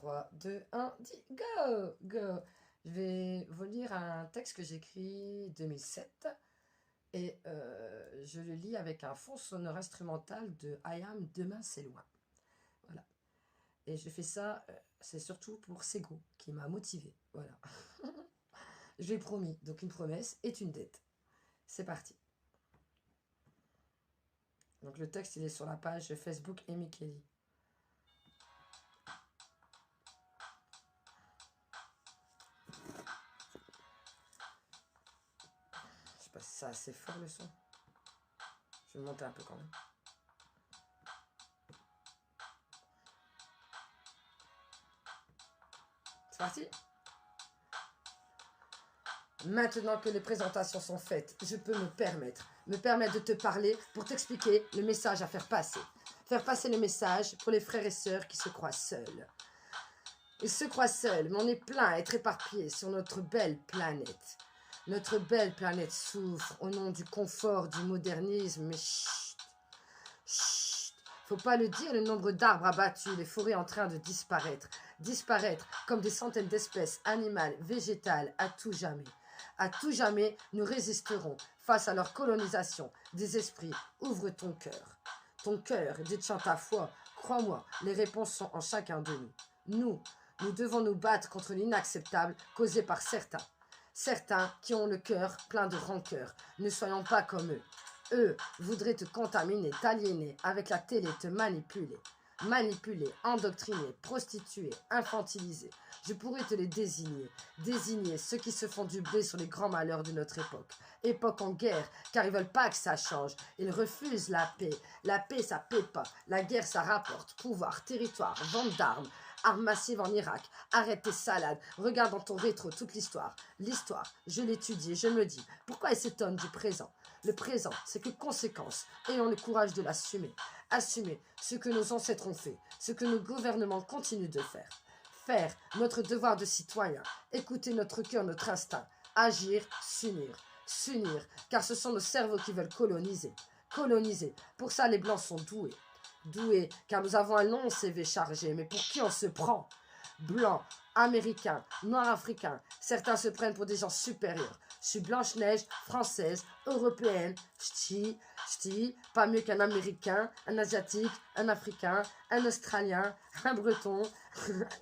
3, 2, 1, 10, go! Go! Je vais vous lire un texte que j'écris 2007 et je le lis avec un fond sonore instrumental de I Am Demain c'est loin. Voilà. Et je fais ça, c'est surtout pour Sego qui m'a motivé. Voilà. Je lui ai promis, donc une promesse est une dette. C'est parti. Donc le texte il est sur la page Facebook Amy Kelly. Je sais pas si c'est assez fort le son. Je vais monter un peu quand même. C'est parti. Maintenant que les présentations sont faites, je peux me permettre de te parler pour t'expliquer le message à faire passer. Faire passer le message pour les frères et sœurs qui se croient seuls. Ils se croient seuls, mais on est plein à être éparpillés sur notre belle planète. Notre belle planète souffre au nom du confort, du modernisme, mais chut, chut, faut pas le dire, le nombre d'arbres abattus, les forêts en train de disparaître. Disparaître comme des centaines d'espèces animales, végétales, à tout jamais. À tout jamais, nous résisterons face à leur colonisation des esprits. Ouvre ton cœur. Ton cœur, détient ta foi. Crois-moi, les réponses sont en chacun de nous. Nous devons nous battre contre l'inacceptable causé par certains. Certains qui ont le cœur plein de rancœur. Ne soyons pas comme eux. Eux voudraient te contaminer, t'aliéner, avec la télé, te manipuler. Manipuler, endoctriner, prostituer, infantiliser. Je pourrais te les désigner. Désigner ceux qui se font du blé sur les grands malheurs de notre époque. Époque en guerre, car ils veulent pas que ça change. Ils refusent la paix. La paix, ça paie pas. La guerre, ça rapporte. Pouvoir, territoire, vente d'armes. Armes massives en Irak. Arrête tes salades. Regarde dans ton rétro toute l'histoire. L'histoire, je l'étudie et je me dis, pourquoi elle s'étonne du présent? Le présent, c'est que conséquence. Ayons le courage de l'assumer. Assumer ce que nos ancêtres ont fait, ce que nos gouvernements continuent de faire. Faire notre devoir de citoyen, écouter notre cœur, notre instinct, agir, s'unir. S'unir, car ce sont nos cerveaux qui veulent coloniser. Coloniser, pour ça les Blancs sont doués. Doués, car nous avons un long CV chargé, mais pour qui on se prend? Blancs, américains, noirs africains, certains se prennent pour des gens supérieurs. Je suis Blanche-Neige, française, européenne, ch'ti, pas mieux qu'un américain, un asiatique, un africain, un australien, un breton,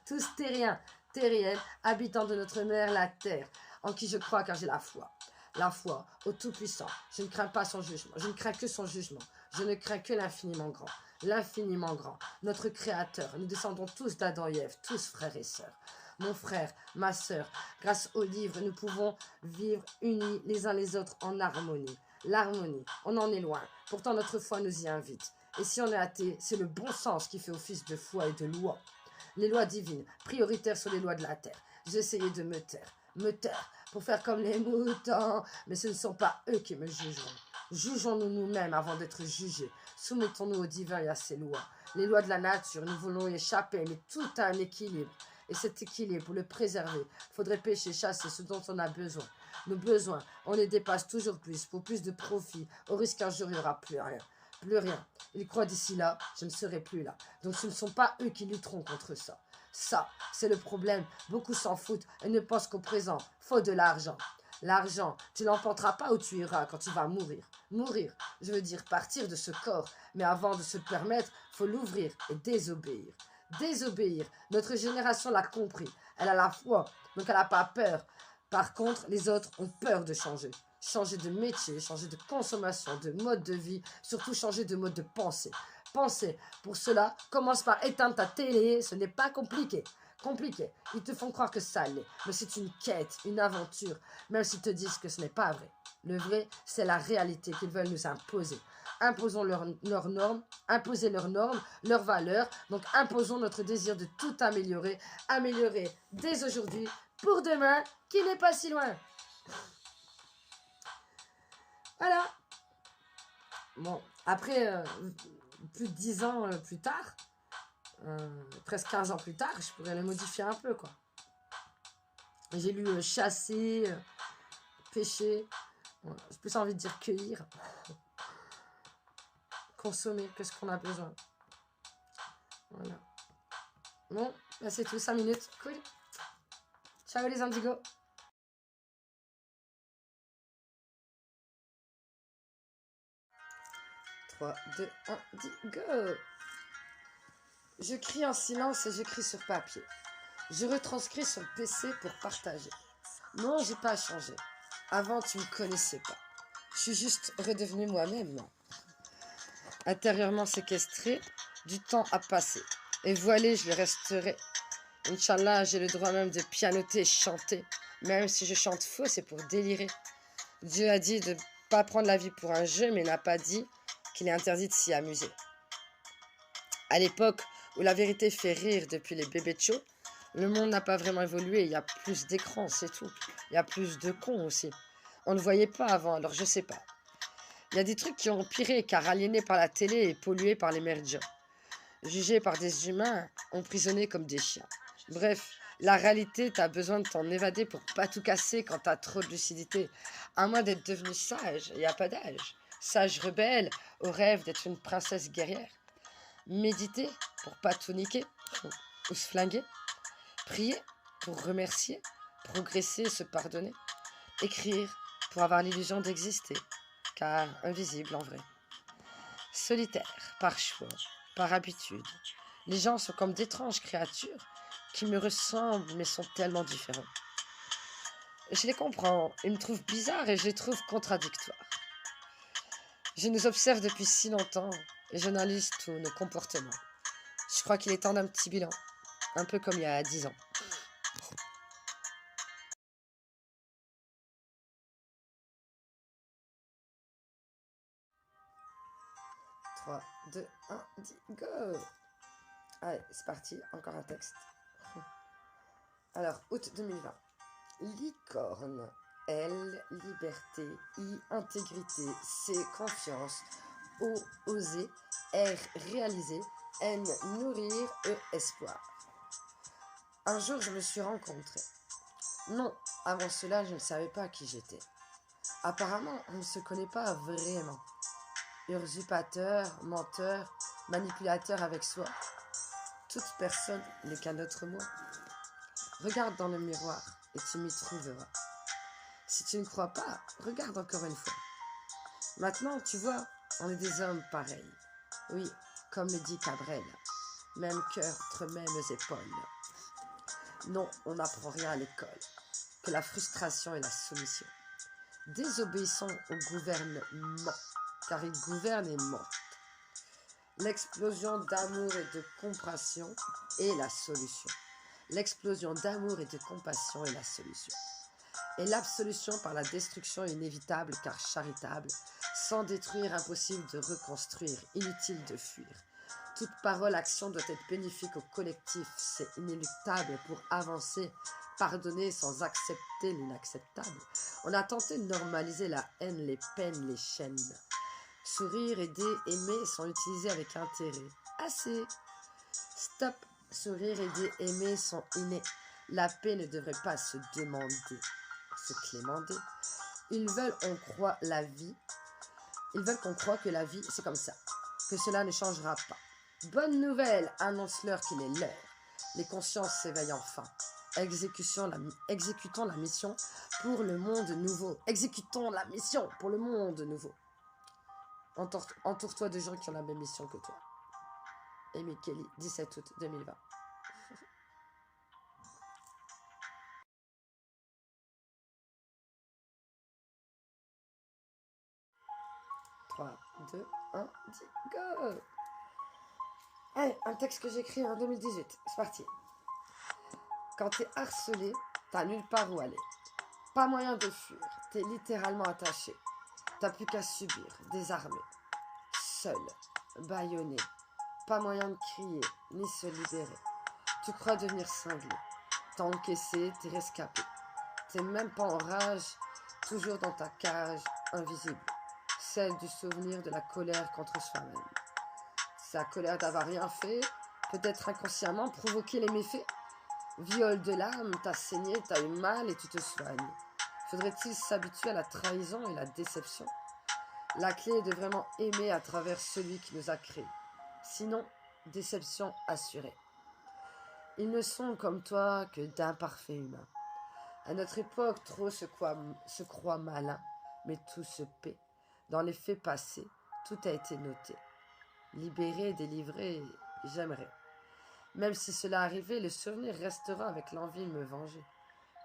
tous terriens, terriennes, habitants de notre mère, la terre, en qui je crois car j'ai la foi. La foi au Tout-Puissant. Je ne crains pas son jugement. Je ne crains que son jugement. Je ne crains que l'infiniment grand. L'infiniment grand. Notre Créateur. Nous descendons tous d'Adam et Ève, tous frères et sœurs. Mon frère, ma sœur, grâce au livre, nous pouvons vivre unis les uns les autres en harmonie. L'harmonie, on en est loin. Pourtant, notre foi nous y invite. Et si on est athée, c'est le bon sens qui fait office de foi et de loi. Les lois divines, prioritaires sur les lois de la terre. J'ai essayé de me taire, pour faire comme les moutons. Mais ce ne sont pas eux qui me jugeront. Jugeons-nous nous-mêmes avant d'être jugés. Soumettons-nous au divin et à ses lois. Les lois de la nature, nous voulons y échapper, mais tout a un équilibre. Et cet équilibre, pour le préserver, il faudrait pêcher, chasser ce dont on a besoin. Nos besoins, on les dépasse toujours plus, pour plus de profit, au risque qu'un jour il n'y aura plus rien. Plus rien. Ils croient d'ici là, je ne serai plus là. Donc ce ne sont pas eux qui lutteront contre ça. Ça, c'est le problème. Beaucoup s'en foutent et ne pensent qu'au présent. Faut de l'argent. L'argent, tu l'emporteras pas où tu iras quand tu vas mourir. Mourir, je veux dire partir de ce corps. Mais avant de se le permettre, faut l'ouvrir et désobéir. Désobéir. Notre génération l'a compris. Elle a la foi, donc elle n'a pas peur. Par contre, les autres ont peur de changer. Changer de métier, changer de consommation, de mode de vie, surtout changer de mode de pensée. Penser. Pour cela, commence par éteindre ta télé, ce n'est pas compliqué. Compliqué. Ils te font croire que ça l'est. Mais c'est une quête, une aventure, même s'ils te disent que ce n'est pas vrai. Le vrai, c'est la réalité qu'ils veulent nous imposer. Imposons leurs normes, imposer leurs normes, leurs valeurs. Donc imposons notre désir de tout améliorer. Améliorer dès aujourd'hui pour demain qui n'est pas si loin. Voilà. Bon, après, plus de 10 ans plus tard, presque 15 ans plus tard, je pourrais le modifier un peu, quoi. J'ai lu chasser, pêcher, voilà. J'ai plus envie de dire cueillir, consommer, qu'est-ce qu'on a besoin. Voilà. Bon, là c'est tout, 5 minutes. Cool. Ciao les indigos. 3, 2, 1, 10, go. Je crie en silence et j'écris sur papier. Je retranscris sur le PC pour partager. Non, j'ai pas changé. Avant, tu me connaissais pas. Je suis juste redevenue moi-même. Intérieurement séquestré, du temps a passé. Et voilé, je le resterai. Inch'Allah, j'ai le droit même de pianoter et chanter. Même si je chante faux, c'est pour délirer. Dieu a dit de ne pas prendre la vie pour un jeu, mais n'a pas dit qu'il est interdit de s'y amuser. À l'époque où la vérité fait rire depuis les bébés de show, le monde n'a pas vraiment évolué. Il y a plus d'écrans, c'est tout. Il y a plus de cons aussi. On ne voyait pas avant, alors je sais pas. Il y a des trucs qui ont empiré, car aliénés par la télé et pollués par les médias. Jugés par des humains, emprisonnés comme des chiens. Bref, la réalité, t'as besoin de t'en évader pour pas tout casser quand t'as trop de lucidité. À moins d'être devenu sage, il n'y a pas d'âge. Sage rebelle, au rêve d'être une princesse guerrière. Méditer pour pas tout niquer ou se flinguer. Prier pour remercier, progresser, se pardonner. Écrire pour avoir l'illusion d'exister, car invisible en vrai. Solitaire, par choix, par habitude. Les gens sont comme d'étranges créatures qui me ressemblent mais sont tellement différents. Je les comprends, ils me trouvent bizarres et je les trouve contradictoires. Je nous observe depuis si longtemps et j'analyse tous nos comportements. Je crois qu'il est temps d'un petit bilan, un peu comme il y a 10 ans. 3, 2, 1, 10, go. Allez, c'est parti, encore un texte. Alors, août 2020. Licorne. L, liberté. I, intégrité. C, confiance. O, oser. R, réaliser. N, nourrir. E, espoir. Un jour, je me suis rencontrée. Non, avant cela, je ne savais pas qui j'étais. Apparemment, on ne se connaît pas vraiment. Usurpateur, menteur, manipulateur avec soi. Toute personne n'est qu'un autre moi. Regarde dans le miroir et tu m'y trouveras. Si tu ne crois pas, regarde encore une fois. Maintenant, tu vois, on est des hommes pareils. Oui, comme le dit Cabrel. Même cœur entre mêmes épaules. Non, on n'apprend rien à l'école. Que la frustration et la soumission. Désobéissons au gouvernement, car il gouverne et ment. L'explosion d'amour et de compassion est la solution. L'explosion d'amour et de compassion est la solution. Et l'absolution par la destruction est inévitable car charitable. Sans détruire, impossible de reconstruire, inutile de fuir. Toute parole, action doit être bénéfique au collectif. C'est inéluctable pour avancer, pardonner sans accepter l'inacceptable. On a tenté de normaliser la haine, les peines, les chaînes. Sourire, aider, aimer sont utilisés avec intérêt. Assez. Stop. Sourire, aider, aimer sont innés. La paix ne devrait pas se demander, se clémenter. Ils veulent qu'on croie la vie. Ils veulent qu'on croie que la vie, c'est comme ça. Que cela ne changera pas. Bonne nouvelle, annonce-leur qu'il est l'heure. Les consciences s'éveillent enfin. Exécutons la mission pour le monde nouveau. Exécutons la mission pour le monde nouveau. Entoure-toi de gens qui ont la même mission que toi. Amy Kelly, 17 août 2020. 3, 2, 1, 10, go. Allez, un texte que j'ai écrit en 2018. C'est parti. Quand t'es harcelé, t'as nulle part où aller. Pas moyen de fuir. T'es littéralement attaché. T'as plus qu'à subir, désarmé. Seul, bâillonné. Pas moyen de crier, ni se libérer. Tu crois devenir cinglé. T'as encaissé, t'es rescapé. T'es même pas en rage, toujours dans ta cage invisible. Celle du souvenir de la colère contre soi-même. Sa colère d'avoir rien fait, peut-être inconsciemment provoquer les méfaits. Viol de l'âme, t'as saigné, t'as eu mal et tu te soignes. Faudrait-il s'habituer à la trahison et la déception? La clé est de vraiment aimer à travers celui qui nous a créés. Sinon, déception assurée. Ils ne sont comme toi que d'imparfaits humains. À notre époque, trop se croient malins, mais tout se paie. Dans les faits passés, tout a été noté. Libéré, délivré, j'aimerais. Même si cela arrivait, le souvenir restera avec l'envie de me venger.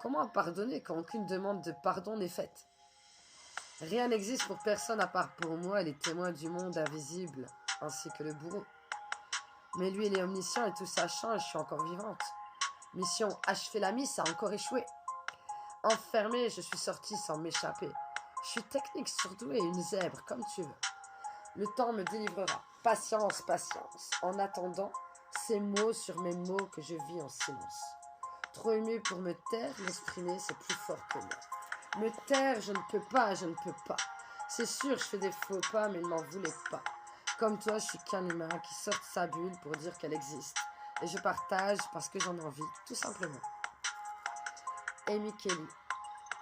Comment pardonner quand aucune demande de pardon n'est faite? Rien n'existe pour personne à part pour moi et les témoins du monde invisible, ainsi que le bourreau. Mais lui, il est omniscient et tout sachant, et je suis encore vivante. Mission achever la mise, ça a encore échoué. Enfermée, je suis sortie sans m'échapper. Je suis technique, surdouée, une zèbre, comme tu veux. Le temps me délivrera. Patience, patience. En attendant, ces mots sur mes mots que je vis en silence. Trop ému pour me taire, m'exprimer, c'est plus fort que moi. Me taire, je ne peux pas, je ne peux pas. C'est sûr, je fais des faux pas, mais ne m'en voulez pas. Comme toi, je suis qu'un humain qui sort de sa bulle pour dire qu'elle existe. Et je partage parce que j'en ai envie, tout simplement. Amy Kelly,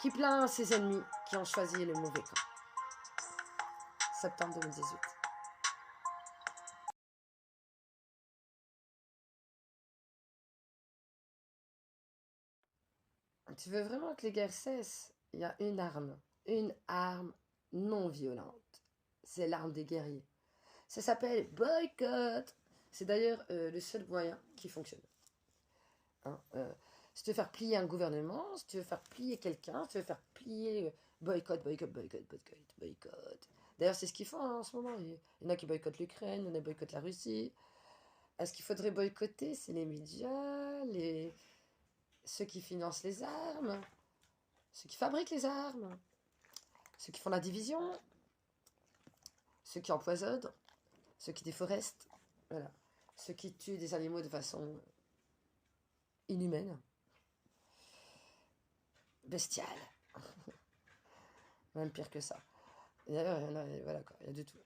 qui plaint ses ennemis qui ont choisi le mauvais camp. Septembre 2018. Tu veux vraiment que les guerres cessent? Il y a une arme non violente. C'est l'arme des guerriers. Ça s'appelle boycott. C'est d'ailleurs le seul moyen qui fonctionne. Hein, si tu veux faire plier un gouvernement, si tu veux faire plier quelqu'un, si tu veux faire plier boycott, boycott, boycott, boycott, boycott. D'ailleurs, c'est ce qu'ils font en ce moment. Il y en a qui boycottent l'Ukraine, il y en a qui boycottent la Russie. Ce qu'il faudrait boycotter, c'est les médias, ceux qui financent les armes, ceux qui fabriquent les armes, ceux qui font la division, ceux qui empoisonnent, ceux qui déforestent, voilà. Ceux qui tuent des animaux de façon inhumaine, bestiale, même pire que ça. D'ailleurs, voilà quoi, il y a de tout.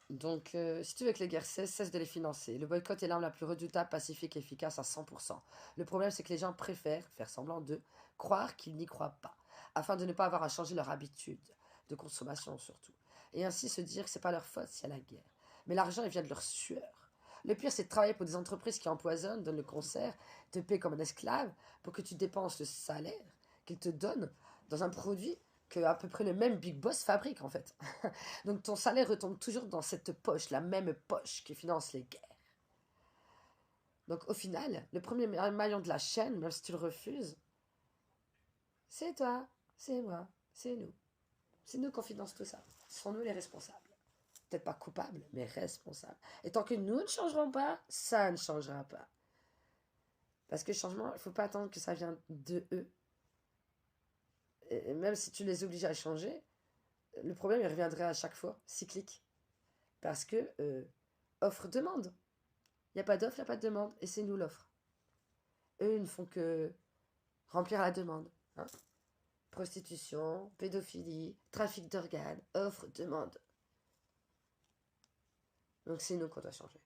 Donc, si tu veux que les guerres cessent de les financer. Le boycott est l'arme la plus redoutable, pacifique et efficace à 100%. Le problème, c'est que les gens préfèrent faire semblant de croire qu'ils n'y croient pas, afin de ne pas avoir à changer leur habitude de consommation surtout. Et ainsi se dire que c'est pas leur faute s'il y a la guerre. Mais l'argent, il vient de leur sueur. Le pire, c'est de travailler pour des entreprises qui empoisonnent, donnent le concert, te paient comme un esclave pour que tu dépenses le salaire qu'ils te donnent dans un produit que à peu près le même Big Boss fabrique en fait. Donc ton salaire retombe toujours dans cette poche, la même poche qui finance les guerres. Donc au final, le premier maillon de la chaîne, même si tu le refuses, c'est toi, c'est moi, c'est nous. C'est nous qui finance tout ça. Ce sont nous les responsables. Peut-être pas coupables, mais responsables. Et tant que nous ne changerons pas, ça ne changera pas. Parce que le changement, il ne faut pas attendre que ça vienne de eux. Et même si tu les obliges à changer, le problème, il reviendrait à chaque fois, cyclique. Parce que offre-demande. Il n'y a pas d'offre, il n'y a pas de demande. Et c'est nous l'offre. Eux, ils ne font que remplir la demande. Hein. Prostitution, pédophilie, trafic d'organes, offre, demande. Donc c'est nous qu'on doit changer.